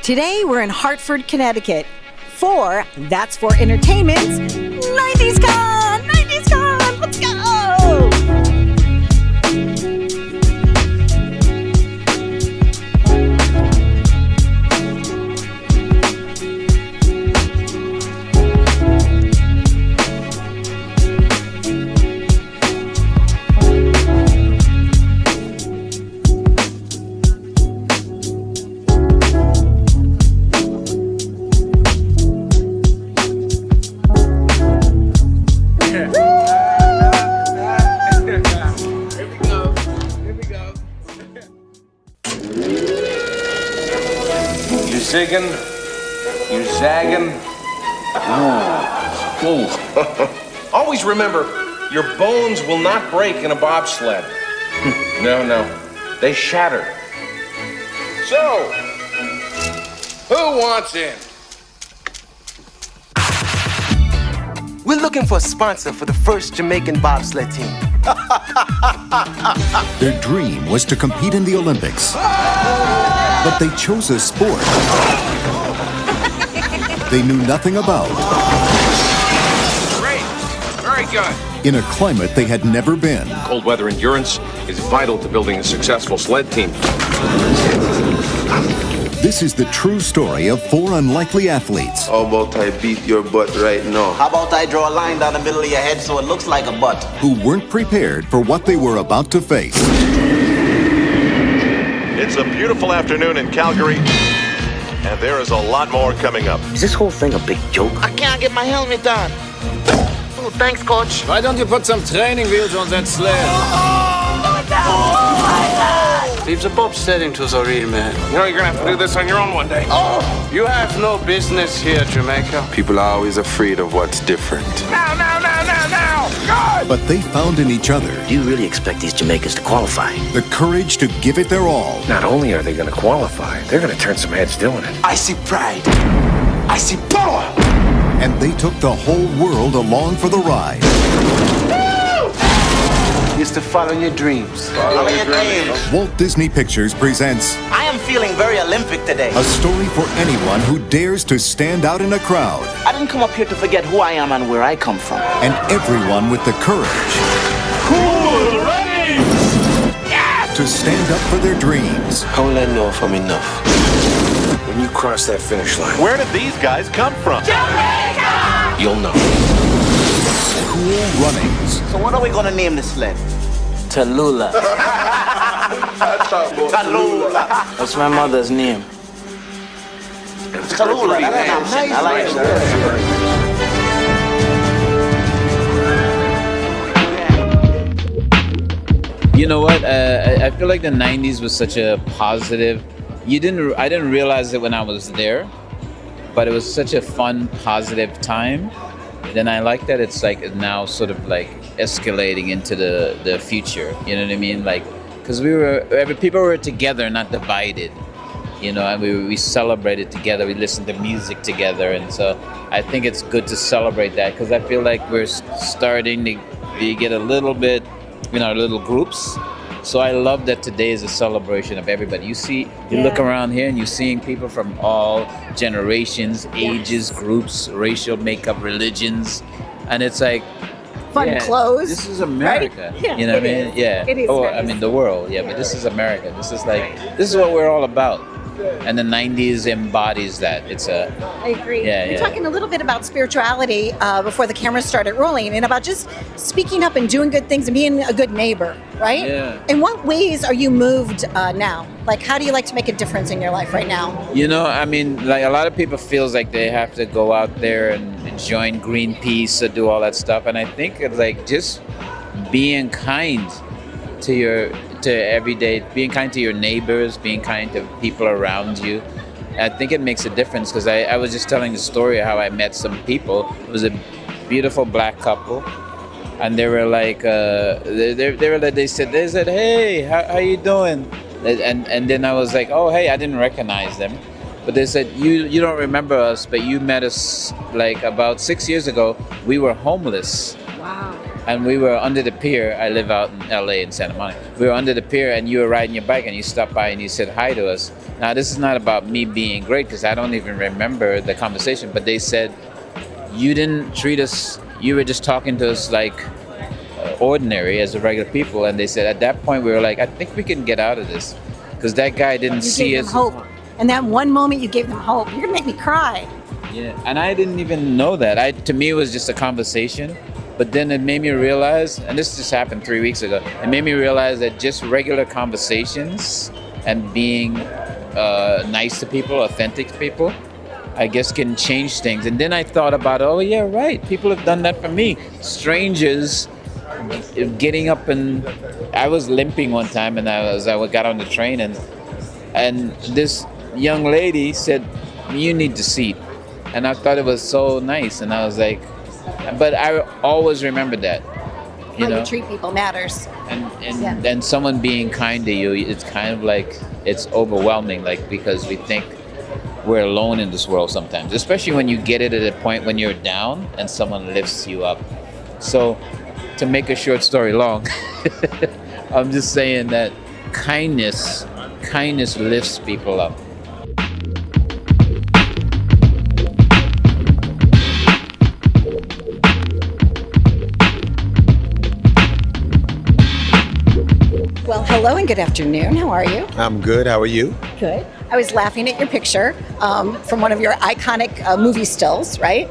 Today we're in Hartford, Connecticut for That's for Entertainment's 90s Con! 90s Con! Let's go! Zigging, you zagging. Ooh. Always remember, your bones will not break in a bobsled. No, they shatter. So, who wants in? We're looking for a sponsor for the first Jamaican bobsled team. Their dream was to compete in the Olympics. But they chose a sport they knew nothing about. Great. Very good. In a climate they had never been. Cold weather endurance is vital to building a successful sled team. This is the true story of four unlikely athletes. How about I beat your butt right now? How about I draw a line down the middle of your head so it looks like a butt? Who weren't prepared for what they were about to face. It's a beautiful afternoon in Calgary, and there is a lot more coming up. Is this whole thing a big joke? I can't get my helmet on. Oh, thanks, coach. Why don't you put some training wheels on that sled? Leave the bobsledding to the real man. You know you're gonna have to do this on your own one day. You have no business here, Jamaica. People are always afraid of what's different. Now! God! But they found in each other Do you really expect these Jamaicans to qualify? the courage to give it their all. Not only are they gonna qualify, they're gonna turn some heads doing it. I see pride. I see power. And they took the whole world along for the ride. Is to follow your dreams. Follow your dreams. Walt Disney Pictures presents I am feeling very Olympic today. a story for anyone who dares to stand out in a crowd. I didn't come up here to forget who I am and where I come from. And everyone with the courage Cool Runnin! to stand up for their dreams. How will I know if I'm enough? When you cross that finish line, Where did these guys come from? you'll know. Cool Runnings. So what are we going to name this sled? Tallulah. Tallulah. That's my mother's name. Tallulah. That's nice. I like it. You know what? I feel like the '90s was such a positive. I didn't realize it when I was there, but it was such a fun, positive time. Then I like that it's like now sort of like escalating into the future. You know what I mean? Like, because people were together, not divided. You know, and we celebrated together. We listened to music together, and so I think it's good to celebrate that because I feel like we're starting to get a little bit, little groups. So I love that today is a celebration of everybody. You look around here and you're seeing people from all generations, ages, groups, racial makeup, religions, and it's like Fun clothes. This is America. Right? Yeah, you know what I mean? is. Yeah. It is nice. I mean the world. Yeah, but this is America. This is what we're all about. And the '90s embodies that. I agree. Yeah, We're yeah. talking a little bit about spirituality before the cameras started rolling and about just speaking up and doing good things and being a good neighbor, right? Yeah. In what ways are you moved now? Like, how do you like to make a difference in your life right now? You know, I mean, like a lot of people feels like they have to go out there and join Greenpeace or do all that stuff. And I think it's like just being kind to everyday, being kind to your neighbors, being kind to people around you. I think it makes a difference because I was just telling the story of how I met some people. It was a beautiful black couple, and they were like, they said, hey, how you doing? And then I was like, oh, hey, I didn't recognize them. But they said, you don't remember us, but you met us like about 6 years ago. We were homeless. Wow. and we were under the pier. I live out in LA in Santa Monica. We were under the pier and you were riding your bike and you stopped by and you said hi to us. Now this is not about me being great because I don't even remember the conversation, but they said you didn't treat us, you were just talking to us like ordinary as a regular people. And they said at that point we were like, I think we can get out of this because that guy didn't see us. Hope. And that one moment you gave them hope. You're gonna make me cry. Yeah, and I didn't even know that. To me, it was just a conversation. But then it made me realize, and this just happened 3 weeks ago, it made me realize that just regular conversations and being nice to people, authentic to people, I guess can change things. And then I thought about, oh yeah, right, people have done that for me. Strangers getting up, and I was limping one time and I got on the train and this young lady said, you need the seat. And I thought it was so nice. And I was like, but I always remember that. How you treat people matters. And someone being kind to you, it's kind of like, it's overwhelming, like, because we think we're alone in this world sometimes, especially when you get it at a point when you're down and someone lifts you up. So to make a short story long, I'm just saying that kindness lifts people up. Well, hello and good afternoon. How are you? I'm good. How are you? Good. I was laughing at your picture from one of your iconic movie stills, right?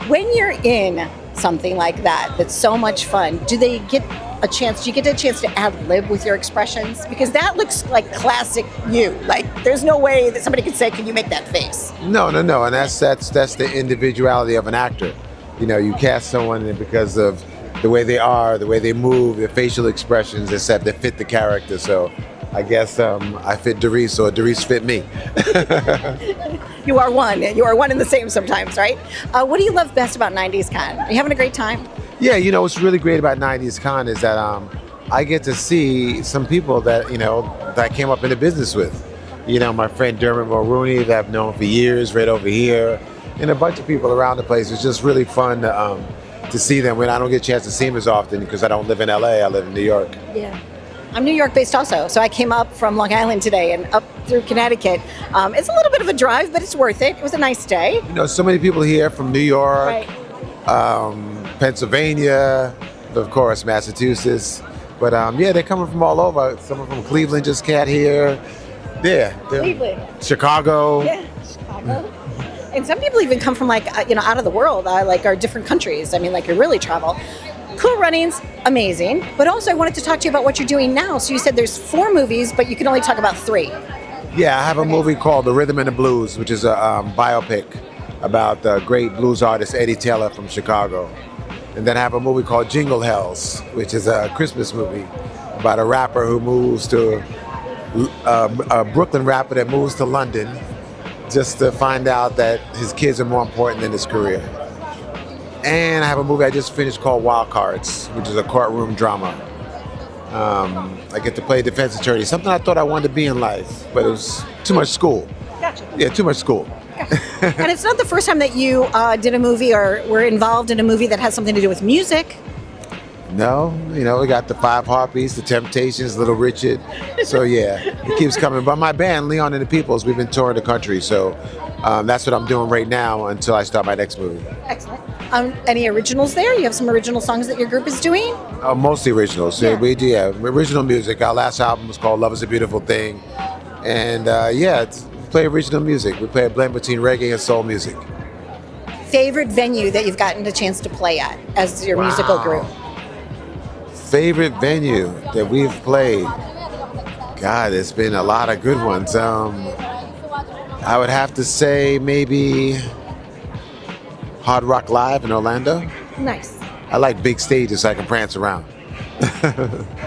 When you're in something like that, that's so much fun, do you get a chance to ad-lib with your expressions? Because that looks like classic you. Like, there's no way that somebody could say, can you make that face? No. And that's the individuality of an actor. You know, you cast someone because of the way they are, the way they move, their facial expressions, except they fit the character. So I guess I fit Doris, or Doris fit me. You are one. You are one and the same sometimes, right? What do you love best about 90s Con? Are you having a great time? Yeah, you know, what's really great about 90s Con is that I get to see some people that, you know, that I came up in the business with. You know, my friend Dermot Mulrooney that I've known for years, right over here, and a bunch of people around the place. It's just really fun to see them when I don't get a chance to see them as often because I don't live in LA, I live in New York. Yeah. I'm New York based also, so I came up from Long Island today and up through Connecticut. It's a little bit of a drive, but it's worth it. It was a nice day. You know, so many people here from New York, right. Pennsylvania, of course, Massachusetts. But yeah, they're coming from all over. Someone from Cleveland just got here. Yeah. Cleveland. Chicago. Yeah, Chicago. And some people even come from out of the world, or different countries. I mean, you really travel. Cool Running's amazing, but also I wanted to talk to you about what you're doing now. So you said there's 4 movies, but you can only talk about 3. Yeah, I have a movie called The Rhythm and the Blues, which is a biopic about the great blues artist Eddie Taylor from Chicago. And then I have a movie called Jingle Hells, which is a Christmas movie about a rapper who moves to, a Brooklyn rapper that moves to London just to find out that his kids are more important than his career. And I have a movie I just finished called Wild Cards, which is a courtroom drama. I get to play a defense attorney, something I thought I wanted to be in life, but it was too much school. Gotcha. Yeah, too much school. Gotcha. And it's not the first time that you did a movie or were involved in a movie that has something to do with music. No, you know, we got the 5 Heartbeats, the Temptations, Little Richard. So yeah, it keeps coming. But my band, Leon and the Peoples, we've been touring the country. So that's what I'm doing right now until I start my next movie. Excellent. Any originals there? You have some original songs that your group is doing? Mostly originals. Yeah. We do, original music. Our last album was called Love is a Beautiful Thing. And we play original music. We play a blend between reggae and soul music. Favorite venue that you've gotten a chance to play at as your musical group? Favorite venue that we've played? God, there's been a lot of good ones. I would have to say maybe Hard Rock Live in Orlando. Nice. I like big stages so I can prance around.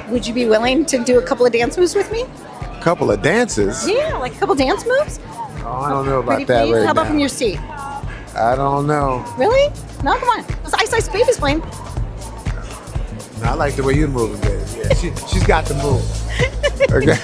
Would you be willing to do a couple of dance moves with me? A couple of dances? Yeah, like a couple dance moves? Oh, I don't know about Pretty that please? right How about now. from your seat? I don't know. Really? No, come on. It's Ice Ice Baby's playing. I like the way you're moving, baby. Yeah, she's got the move. Okay.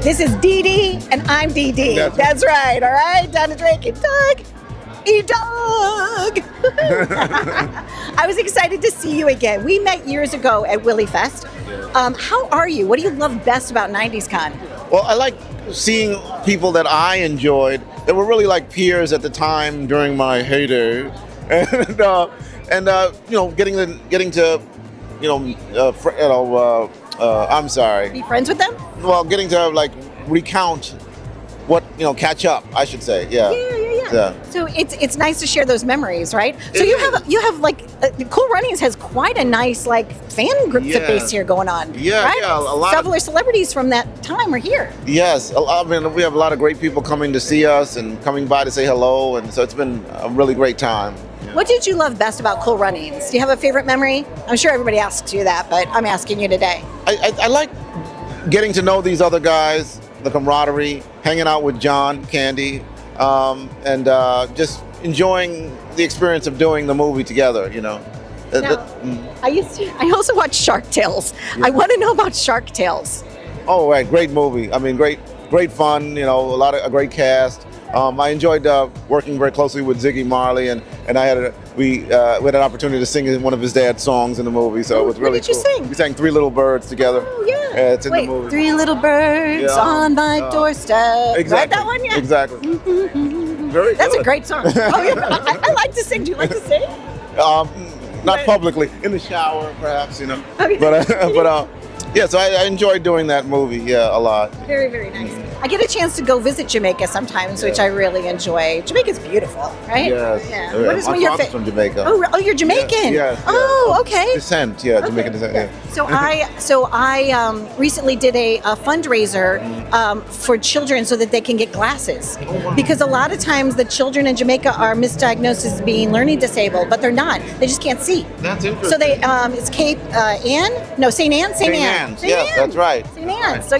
This is Dee Dee, and I'm Dee Dee. That's right, all right? Donna Drake and Doug. E-Dog! I was excited to see you again. We met years ago at Willie Fest. How are you? What do you love best about 90s Con? Well, I like seeing people that I enjoyed that were really like peers at the time during my heyday, and you know, getting to I'm sorry. Be friends with them? Well, getting to like recount what, catch up, I should say. Yeah. So it's nice to share those memories, right? So you have like Cool Runnings has quite a nice like fan group base here going on. Yeah, right? yeah. A lot Several celebrities from that time are here. Yes, I mean, we have a lot of great people coming to see us and coming by to say hello, and so it's been a really great time. What did you love best about Cool Runnings? Do you have a favorite memory? I'm sure everybody asks you that, but I'm asking you today. I like getting to know these other guys, the camaraderie, hanging out with John, Candy, and just enjoying the experience of doing the movie together, Now, I also watch Shark Tales. Yeah. I want to know about Shark Tales. Oh, right, great movie. I mean, great fun. A great cast. I enjoyed working very closely with Ziggy Marley, and we had an opportunity to sing one of his dad's songs in the movie, so it was really cool. What did you sing? We sang Three Little Birds together. Oh, yeah. It's in the movie. Three little birds on my doorstep. Exactly. Right, that one? Yeah. Exactly. Very That's good. a great song. Oh, yeah, I like to sing. Do you like to sing? Not publicly, in the shower, perhaps, Okay. But yeah, so I enjoyed doing that movie, a lot. Very, very nice. I get a chance to go visit Jamaica sometimes, which I really enjoy. Jamaica's beautiful, right? Yes. Yeah. Yeah. What is My one of your father's from Jamaica. Oh, you're Jamaican? Yes. Oh, okay. Descent, Jamaican descent, yeah. So I recently did a fundraiser for children so that they can get glasses. Because a lot of times the children in Jamaica are misdiagnosed as being learning disabled, but they're not. They just can't see. That's interesting. So they, it's Cape Ann? No, St. Ann? St. Ann. Yes, that's right. St. Ann. So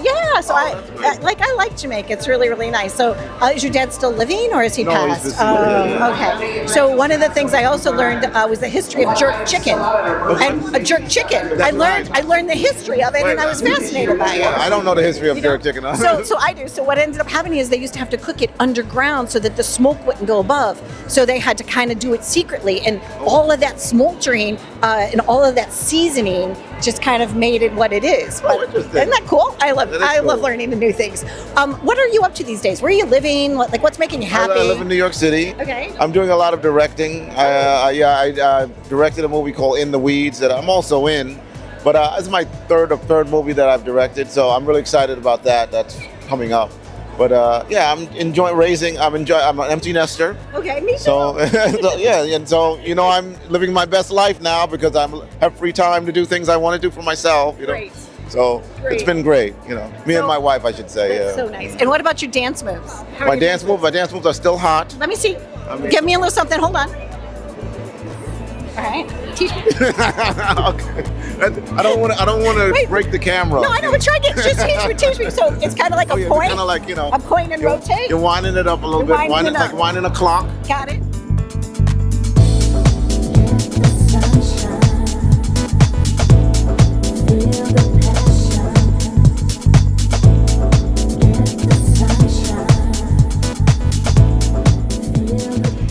I like Jamaica. It's really, really nice. So is your dad still living or is he passed? He's deceased. Okay. So one of the things I also learned was the history of jerk chicken. And a jerk chicken. I learned the history of it, and I was fascinated by it. I don't know the history of jerk chicken. So I do. So what ended up happening is they used to have to cook it underground so that the smoke wouldn't go above. So they had to kind of do it secretly, and all of that smoldering and all of that seasoning just kind of made it what it is. But interesting. Isn't that cool? I love cool. learning the new things. What are you up to these days? Where are you living? What's making you happy? I live in New York City. Okay. I'm doing a lot of directing. I directed a movie called In the Weeds that I'm also in, but it's my third movie that I've directed, so I'm really excited about that. That's coming up. But I'm enjoying raising. I'm an empty nester. Okay, me too. So and so I'm living my best life now because I have free time to do things I want to do for myself. Great. So it's been great. Me and my wife, I should say. That's so nice. And what about your dance moves? My dance moves are still hot. Let me see. Give me a little something. Hold on. All right. Teach me. Okay. I don't want to break the camera. No, I know. But try to teach me. So it's kind of like a point. Kind of like a point and rotate. You're winding it up a little bit. Like winding a clock. Got it.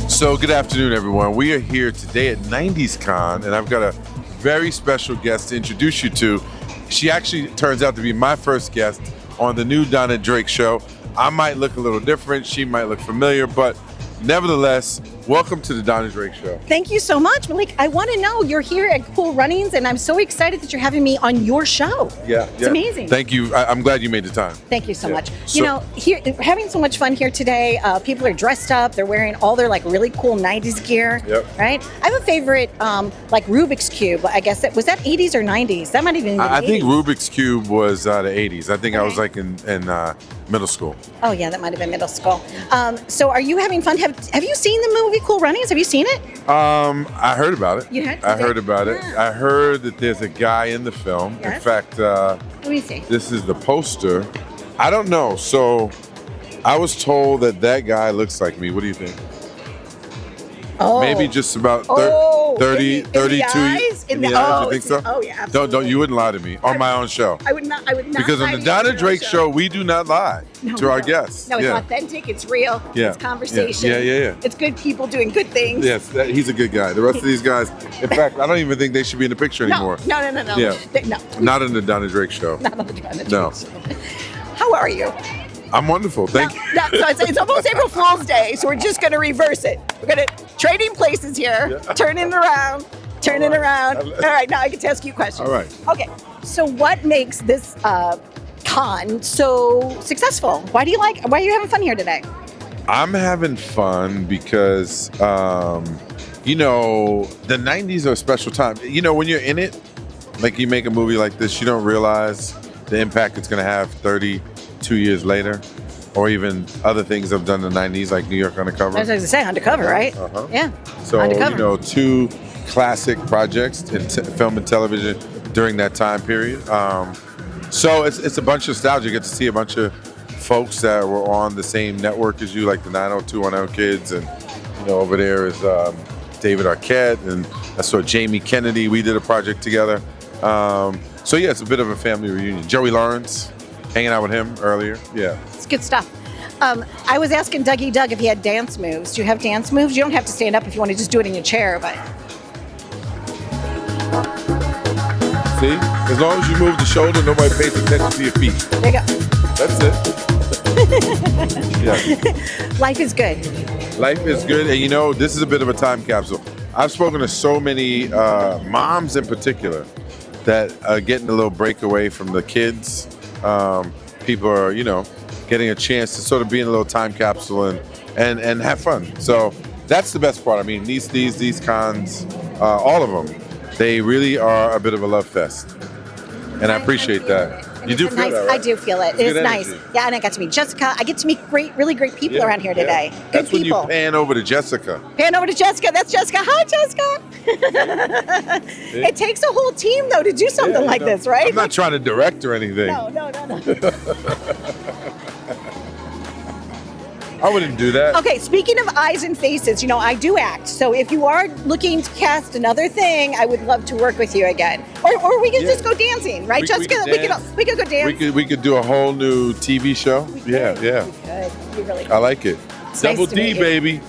So good afternoon, everyone. We are here today at 90s Con, and I've got a very special guest to introduce you to. She actually turns out to be my first guest on the new Donna Drake Show. I might look a little different, she might look familiar, but nevertheless, welcome to the Donna Drake Show. Thank you so much, Malik. I want to know, you're here at Cool Runnings, and I'm so excited that you're having me on your show. It's amazing. Thank you. I'm glad you made the time. Thank you so much. Here, having so much fun here today. People are dressed up. They're wearing all their like really cool 90s gear. Yep. Right? I have a favorite like Rubik's Cube. I guess was that 80s or 90s? That might even be I think 80s. Rubik's Cube was the 80s. I think I was like in middle school. Oh yeah, that might have been middle school. So are you having fun? Have you seen the movie Cool Runnings? Have you seen it? I heard about it. You had? I heard about it. I heard that there's a guy in the film. Yes. In fact, Let me see. this is the poster. I don't know. So I was told that guy looks like me. What do you think? Oh. Maybe just about 30, in the 32. eyes? In the eyes? You think so? Oh yeah, absolutely. Don't you wouldn't lie to me on my own show. I would not. Because on the Donna Drake Show, we do not lie to our guests. No, it's authentic. It's real. Yeah. It's conversation. Yeah. It's good people doing good things. Yes, he's a good guy. The rest of these guys, in fact, I don't even think they should be in the picture anymore. No. Yeah. No. Not in the Donna Drake Show. Not on the Donna Drake No. Show. How are you? I'm wonderful. Thank you. So it's almost April Fool's Day, so we're just going to reverse it. We're going to trading places here, turning around. All right, now I get to ask you questions. All right. Okay, so what makes this con so successful? Why are you having fun here today? I'm having fun because, you know, the 90s are a special time. You know, when you're in it, like you make a movie like this, you don't realize the impact it's going to have 32 years later, or even other things I've done in the 90s, like New York Undercover. I was going to say Undercover, right? Yeah. So, Undercover. you know, 2 classic projects in film and television during that time period. So it's a bunch of nostalgia. You get to see a bunch of folks that were on the same network as you, like the 90210 kids, and you know, over there is David Arquette, and I saw Jamie Kennedy. We did a project together. So yeah, it's a bit of a family reunion. Joey Lawrence, hanging out with him earlier. Yeah, it's good stuff. I was asking Dougie Doug if he had dance moves. Do you have dance moves? You don't have to stand up if you want to just do it in your chair, but. See, as long as you move the shoulder, nobody pays attention to your feet. There you go. That's it. Yeah. Life is good. Life is good, and you know, this is a bit of a time capsule. I've spoken to so many moms in particular that are getting a little break away from the kids. People are, you know, getting a chance to sort of be in a little time capsule and have fun. So that's the best part. I mean, these cons, all of them, they really are a bit of a love fest, and I appreciate that. You do feel that, right? I do feel it. It's nice. Yeah, and I got to meet Jessica. I get to meet really great people around here today. Good That's when people. you pan over to Jessica. That's Jessica. Hi, Jessica. It takes a whole team, though, to do something like this, right? I'm not trying to direct or anything. No. I wouldn't do that. Okay, speaking of eyes and faces, you know, I do act. So if you are looking to cast another thing, I would love to work with you again. Or we could just go dancing, right, Jessica? We could go dance. We could do a whole new TV show. Yeah. We could. We really could. I like it. It's Double nice to D, meet you. baby.